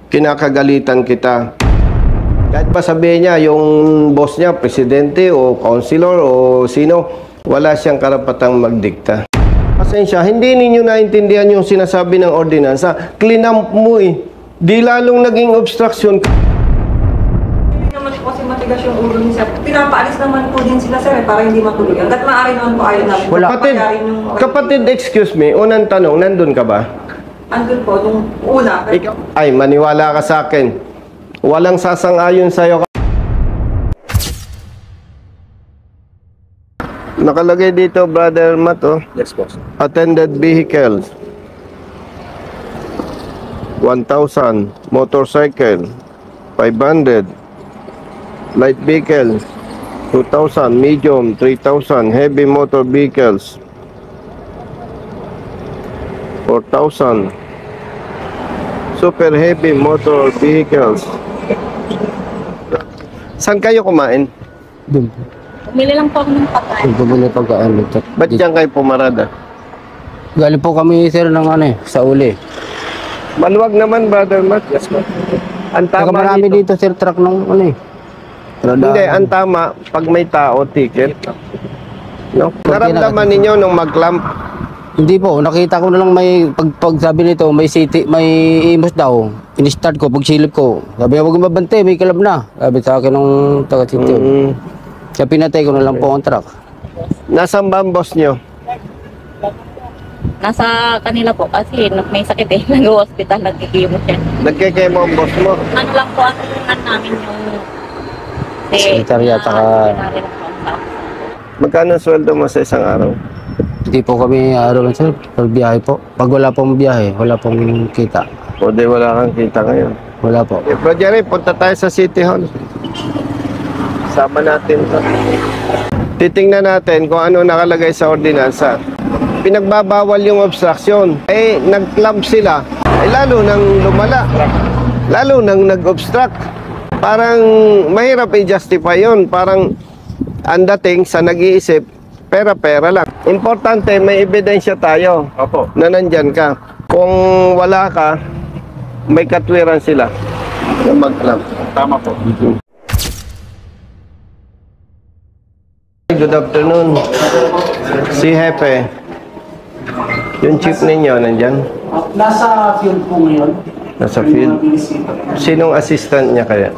kinakagalitan kita. Kahit pa sabihin niya, yung boss niya, presidente o councilor o sino, wala siyang karapatang magdikta. Pasensya, hindi ninyo naintindihan yung sinasabi ng ordinansa. Clinamp mo eh. Di lalong naging obstruction. Hindi naman po kasi matigas yung ulo niya, sir. Pinapaalis naman po din sila, sir, para hindi matuloy. Hanggat maaari naman po ayaw namin. Kapatid, excuse me, unang tanong, nandun ka ba? Andun po, nung una. Ay, maniwala ka sa akin. Walang sasang-ayon sa'yo. Nakalagay dito, Brother Matt, oh. Yes, boss. Attended vehicles. 1,000. Motorcycle. 500. Light vehicles. 2,000. Medium. 3,000. Heavy motor vehicles. 4,000. Super heavy motor vehicles. Saan kayo kumain? Doon po. Bumili lang po ako ng pagkain. Bumili pagkaan dito. Ba't diyan kayo pumarada? Galing po kami sir ng sa uli. Maluwag naman, Brother Matt. Yes, ma'am. Ang Saka tama marami dito. dito sir truck ng Hindi, ang tama, pag may tao, ticket. No? Naramdaman ninyo nung mag-clamp. Hindi po, nakita ko na lang may pag sabi nito, may city, may imos daw. In-start ko, pag silip ko. Sabi niya, huwag mabante, may kalab na. Sabi sa akin ng taga-city. Kaya pinatay ko na lang po ang truck. Nasaan ba ang boss nyo? Nasa kanila po kasi may sakit eh. Nag-hospital, nagkikimo siya. Nagkikemo ang boss mo? Ano lang po ang namin yung Sekretarya, saka- Magkano ang sweldo mo sa isang araw? Hindi po kami araw lang sir, pag biyahe po. Pag wala pong biyahe, wala pong kita. O di wala kang kita ngayon. Wala po. Eh, Bro Jerry, punta tayo sa City Hall. Sama natin to. Titingnan natin kung ano nakalagay sa ordinansa. Pinagbabawal yung obstruction. Eh, nag-clamp sila. Eh, lalo nang lumala. Lalo nang nag-obstruct. Parang mahirap i-justify yun. Parang ang dating sa nag-iisip, pera-pera lang. Importante, may ebidensya tayo. Opo. Na nandyan ka. Kung wala ka, may katwiran sila na mag-clamp. Tama po. Good afternoon. Si Hepe. Yung chief ninyo, nandyan? Nasa field po ngayon. Nasa field. Sinong assistant niya kaya?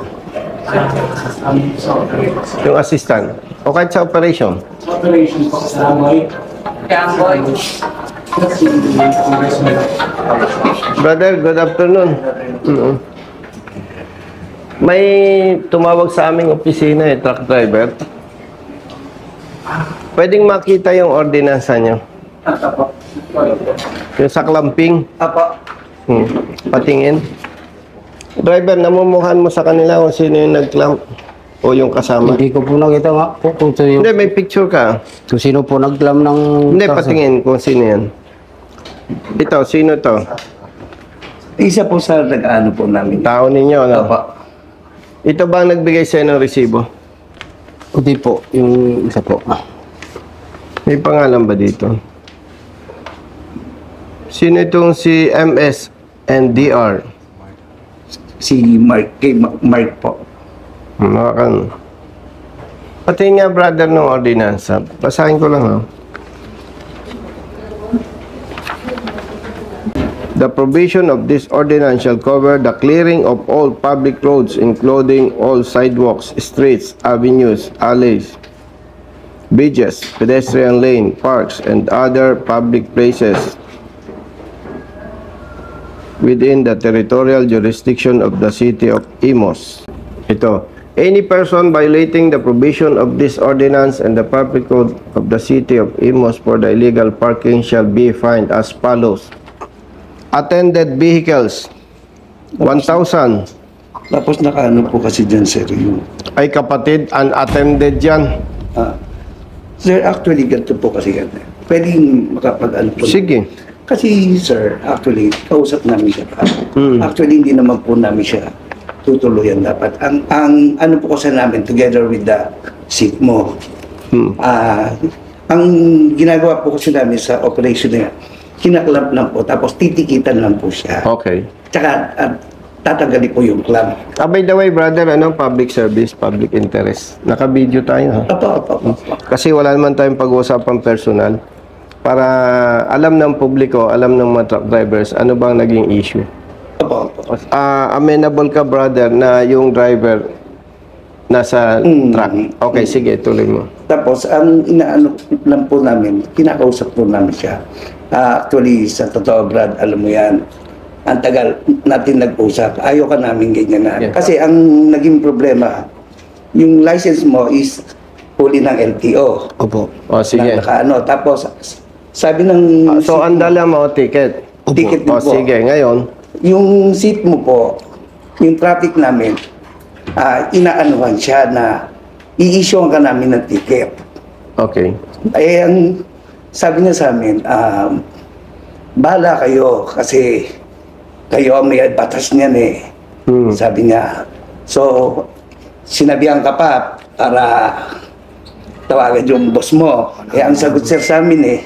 So, Yung assistant? O kahit sa operation? operation po sa Amboy. Brother, good afternoon. May tumawag sa aming opisina truck driver. Pwedeng makita yung ordinansa nyo. Apo. Yung sa clamping. Apo. Patingin. Driver, namumukhaan mo sa kanila kung sino yung nag-clamp o yung kasama. Hindi ko po nakita nga po kung sino, Hindi, may picture ka. kung sino po naglam ng Hindi, truck, sir. patingin kung sino yan. Ito, sino to? Isa po sa nag-ano po namin. Tao ninyo, no? Opo. Ito ba ang nagbigay sa'yo ng resibo? Hindi po, yung isa po. May pangalan ba dito? Sino itong si MS and DR? Si Mark, kay Mark po. Makakan. Pati nga brother ng ordinansa. Basahin ko lang, ha? The provision of this ordinance shall cover the clearing of all public roads, including all sidewalks, streets, avenues, alleys, bridges, pedestrian lane, parks, and other public places within the territorial jurisdiction of the city of Imos. Ito, any person violating the provision of this ordinance and the public code of the city of Imos for the illegal parking shall be fined as follows. Attended vehicles, 1,000. Tapos nakaano po kasi dyan, sir, yung... Ay kapatid, unattended yan. Sir, actually, ganito po kasi yan. Pwedeng makapag-ano po. Sige. Kasi, sir, actually, kausap namin siya. Actually, hindi naman po namin siya tutuluyan dapat. Ang ano po kasi namin, together with the SIGMO, ang ginagawa po kasi namin sa operation na yan, kinaklamp lang po, tapos titikitan lang po siya. Okay. Tsaka, tatanggalin po yung club. By the way, brother, ano, public service, public interest. Naka-video tayo, ha? Opo. Kasi wala naman tayong pag-uusapang personal. Para alam ng publiko, alam ng mga truck drivers, ano bang naging issue. Opo. Amenable ka, brother, na yung driver nasa truck. Okay, sige, tuloy mo. Tapos, ang inaano lang po namin, kinakausap po namin siya. Actually, sa totoo, Brad, alam mo yan, ang tagal natin nag-usap. Ayaw ka namin ganyan na. Yeah. Kasi ang naging problema, yung license mo is huli ng LTO. Opo. O, sige. Tapos, sabi ng... So, ang dala mo, ticket. Ticket din O, po. sige, ngayon. Yung seat mo po, yung traffic namin, inaanuhan siya na i-issue ka namin ng ticket. Okay. Eh, ang sabi niya sa amin, bahala kayo kasi kayo ang may batas niyan eh. Sabi niya. So, sinabihan ka pa para tawagan yung boss mo. Eh, ang sagot sir sa amin eh,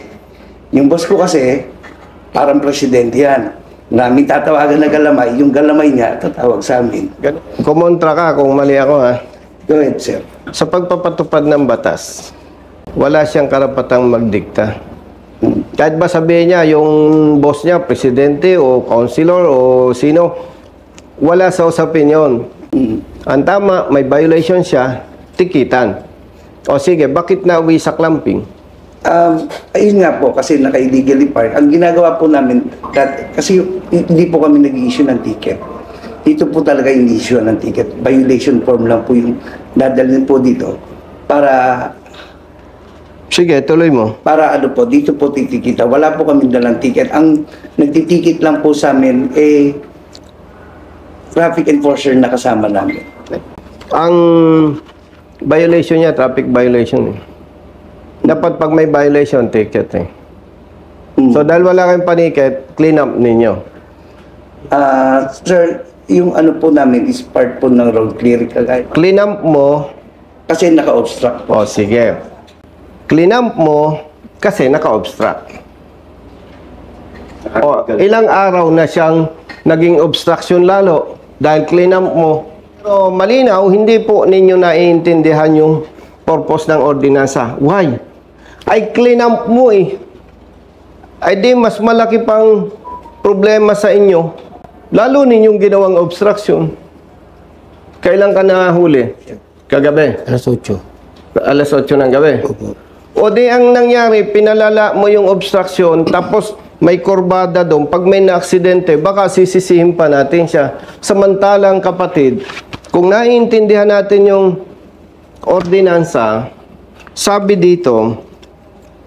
yung boss ko kasi, parang presidente yan. Namin tatawagan na galamay, yung galamay niya tatawag sa amin. Kumontra ka kung mali ako, ha? Go ahead, sir. Sa pagpapatupad ng batas, wala siyang karapatang magdikta. Kahit ba sabihin niya, yung boss niya, presidente o councilor o sino, wala sa usapin yun. Ang tama, may violation siya, tikitan. O sige, bakit nauwi sa clamping? Ayun nga po, kasi naka-illegally park. Ang ginagawa po namin, kasi hindi po kami nag-issue ng ticket. Dito po talaga yung issue ng ticket. Violation form lang po yung dadalhin po dito para Sige, tuloy mo. para ano po, dito po titikita. Wala po kami dalang ticket. Ang nagtitikit lang po sa amin, traffic enforcer na kasama namin. Ang violation niya, traffic violation. Dapat pag may violation, ticket eh. So dahil wala kayong paniket, clean up ninyo. Sir, yung ano po namin is part po ng road clearing kagaya. Clean up mo, Kasi naka-obstruct po. o sige. Clean up mo kasi naka-obstruct. O, ilang araw na siyang naging obstruction lalo dahil clean up mo. Pero malinaw, hindi po ninyo naiintindihan yung purpose ng ordinansa. Why? Ay clean up mo eh. Ay di mas malaki pang problema sa inyo. Lalo ninyong ginawang obstruction. Kailan ka nahuli? Kagabi? Alas 8. Alas 8 ng gabi. Opo. O di ang nangyari, pinalala mo yung obstruction, tapos may kurbada doon. Pag may na-aksidente, baka sisisihin pa natin siya. Samantalang kapatid, kung naiintindihan natin yung ordinansa, sabi dito,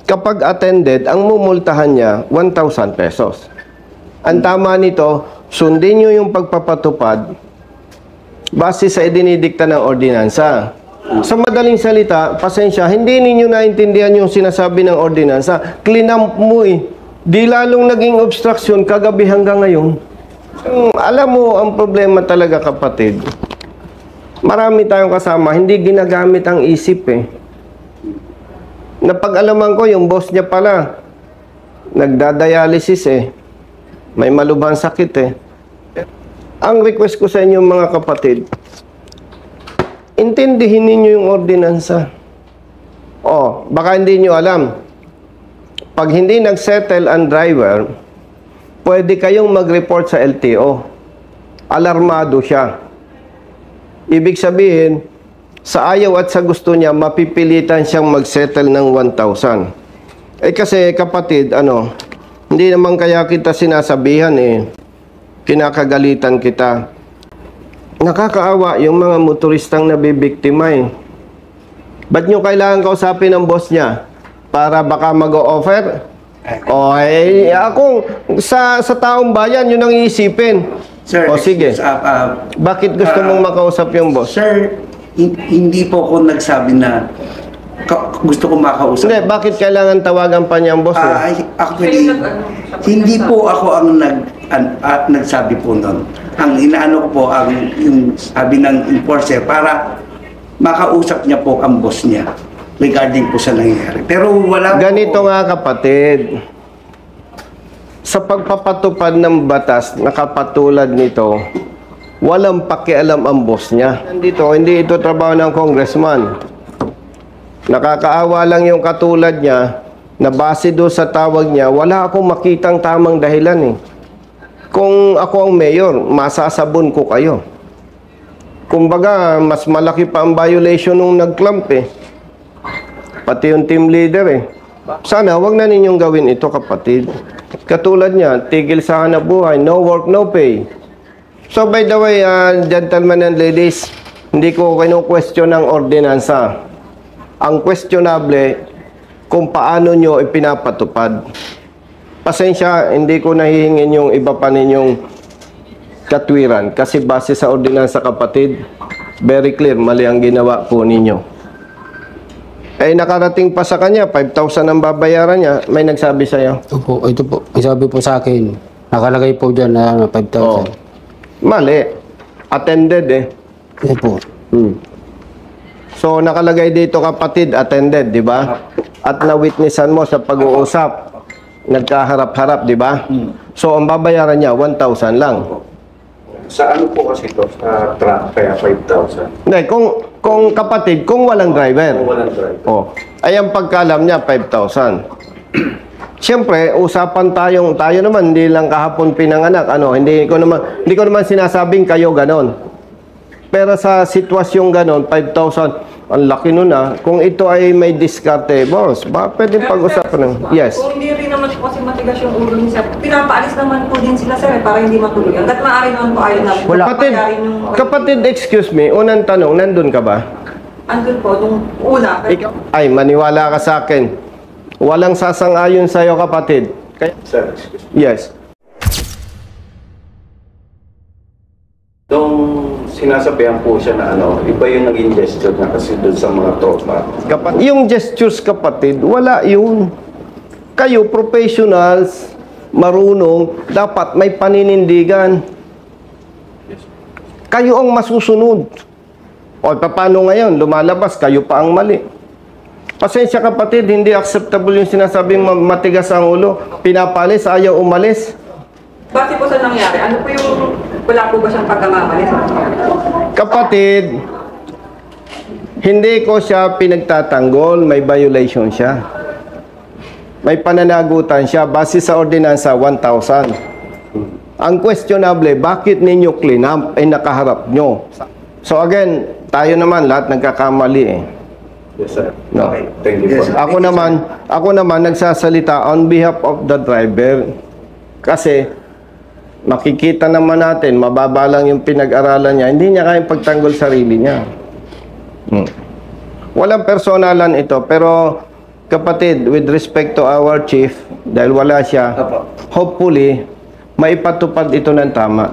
kapag attended, ang mumultahan niya, 1,000 pesos. Ang tama nito, sundin nyo yung pagpapatupad base sa idinidikta ng ordinansa. Sa madaling salita, pasensya, hindi ninyo naintindihan yung sinasabi ng ordinansa. Clean up mo eh. Di lalong naging obstruction kagabi hanggang ngayon. Alam mo, ang problema talaga kapatid, marami tayong kasama, hindi ginagamit ang isip eh. Napag-alaman ko, yung boss niya pala, nagdadialysis eh. May malubhang sakit eh. Ang request ko sa inyo mga kapatid, intindihin ninyo yung ordinansa. O, baka hindi nyo alam. Pag hindi nag-settle ang driver, pwede kayong mag-report sa LTO. Alarmado siya. Ibig sabihin, sa ayaw at sa gusto niya, mapipilitan siyang mag-settle ng 1,000. Eh kasi kapatid, hindi naman kaya kita sinasabihan eh. Kinakagalitan kita. Nakakaawa yung mga motoristang nabibiktima eh. Ba't nyo kailangan kausapin ng boss niya? Para baka mag-o-offer? O akong sa taong bayan, yun ang iisipin. Sir, O sige, bakit gusto mong makausap yung boss? Sir, hindi po ako nagsabi na gusto ko makausap. Hindi, bakit kailangan tawagan pa niya ang boss? Actually, hindi po ako ang nagsabi po nun. Ang inaano ko po, yung sabi ng enforcer para makausap niya po ang boss niya regarding po sa nangyayari. Pero wala Ganito po. nga kapatid, sa pagpapatupad ng batas, nakapatulad nito, Walang pakialam ang boss niya. Nandito, hindi ito trabaho ng congressman. Nakakaawa lang yung katulad niya na base doon sa tawag niya, wala akong makitang tamang dahilan eh. Kung ako ang mayor, masasabon ko kayo. Kumbaga, mas malaki pa ang violation nung nag-clamp eh. Pati yung team leader eh. Sana, wag na ninyong gawin ito, kapatid. Katulad niya, tigil sa hanap buhay, no work, no pay. So, by the way, gentlemen and ladies, hindi ko kinu-question ang ordinansa. Ang questionable, kung paano nyo ipinapatupad. Pasensya, hindi ko nahihingin yung iba pa ninyong katwiran. Kasi base sa ordinansa, kapatid, very clear, mali ang ginawa po ninyo. Eh, nakarating pa sa kanya, 5,000 ang babayaran niya. May nagsabi sa'yo? Ito po. Ang sabi po sa akin, nakalagay po dyan na 5,000. Oo. Mali. Attended eh. Ito po. So, nakalagay dito, kapatid, attended, di ba? At na-witnessan mo sa pag-uusap. Nagkaharap-harap, di ba? So, ang babayaran niya, 1,000 lang. Sa ano po kasi ito? Sa truck, kaya 5,000. Hindi, kung kapatid, kung walang driver. Kung walang driver. Oh, ay ang pagkalam niya, 5,000. Siyempre, usapan tayo naman, hindi lang kahapon pinanganak. Hindi ko naman sinasabing kayo ganon. Pero sa sitwasyong ganon, 5,000, ang laki nun ah. Kung ito ay may diskarte, boss, ba pwede pag-usapan ng... Yes. Kung hindi rin naman po kasi matigas yung ulo ni sir, pinapaalis naman po din sila sir para hindi matuloy. Hanggat maaari naman po ayaw namin. Kapatid, excuse me, unang tanong, nandun ka ba? Andun po, nung una. Ay, maniwala ka sa akin. Walang sasang-ayon sa'yo, kapatid. Sir, excuse me. Yes. Nung sinasabihan po siya na iba yung naging gesture niya kasi doon sa mga tropa. Yung gestures, kapatid, wala yun. Kayo, professionals, marunong, dapat may paninindigan. Kayo ang masusunod. O, paano ngayon? Lumalabas, kayo pa ang mali. Pasensya, kapatid, hindi acceptable yung sinasabing matigas ang ulo. Pinapalis, ayaw umalis. Base po sa nangyari, ano po yung, wala po ba siyang pagkamamali sa nangyari? Kapatid, hindi ko siya pinagtatanggol, may violation siya. May pananagutan siya, base sa ordinansa 1,000. Ang questionable, bakit ninyo clean up ay nakaharap nyo? So again, tayo naman lahat nagkakamali eh. Yes, sir. No. Okay, thank you po. Ako naman nagsasalita on behalf of the driver. Kasi makikita naman natin, mababa lang yung pinag-aralan niya, hindi niya kayang pagtanggol sarili niya. Walang personalan ito, pero kapatid, with respect to our chief, dahil wala siya, hopefully, maipatupad ito ng tama.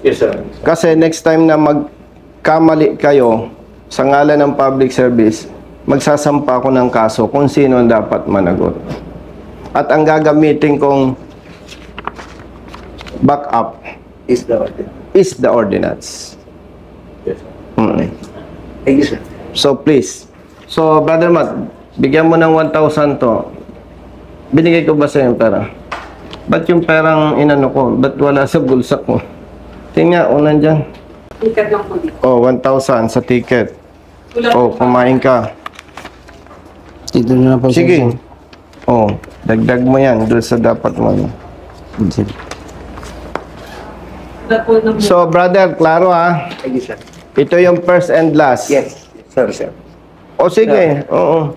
Yes, sir. Kasi next time na magkamali kayo sa ngalan ng public service, magsasampa ako ng kaso kung sino ang dapat managot. At ang gagamitin kong backup Is the order. is the ordinance. Yes, sir. Thank you, sir. So please. So Brother Matt, bigyan mo ng 1,000 to. Binigay ko ba sa yung pera? Ba't yung perang inano ko? Ba't wala sa bulsa ko? Tingnan, unan dyan. Ticket lang po dito. Oh, 1,000 sa ticket. Oh, kumain ka. Dito na lang po. Sige. Oh, dagdag mo yan doon sa dapat mo. Sige. So brother, klaro ha. Thank you, sir. Ito yung first and last. Yes, sir, sir. O sige, oo.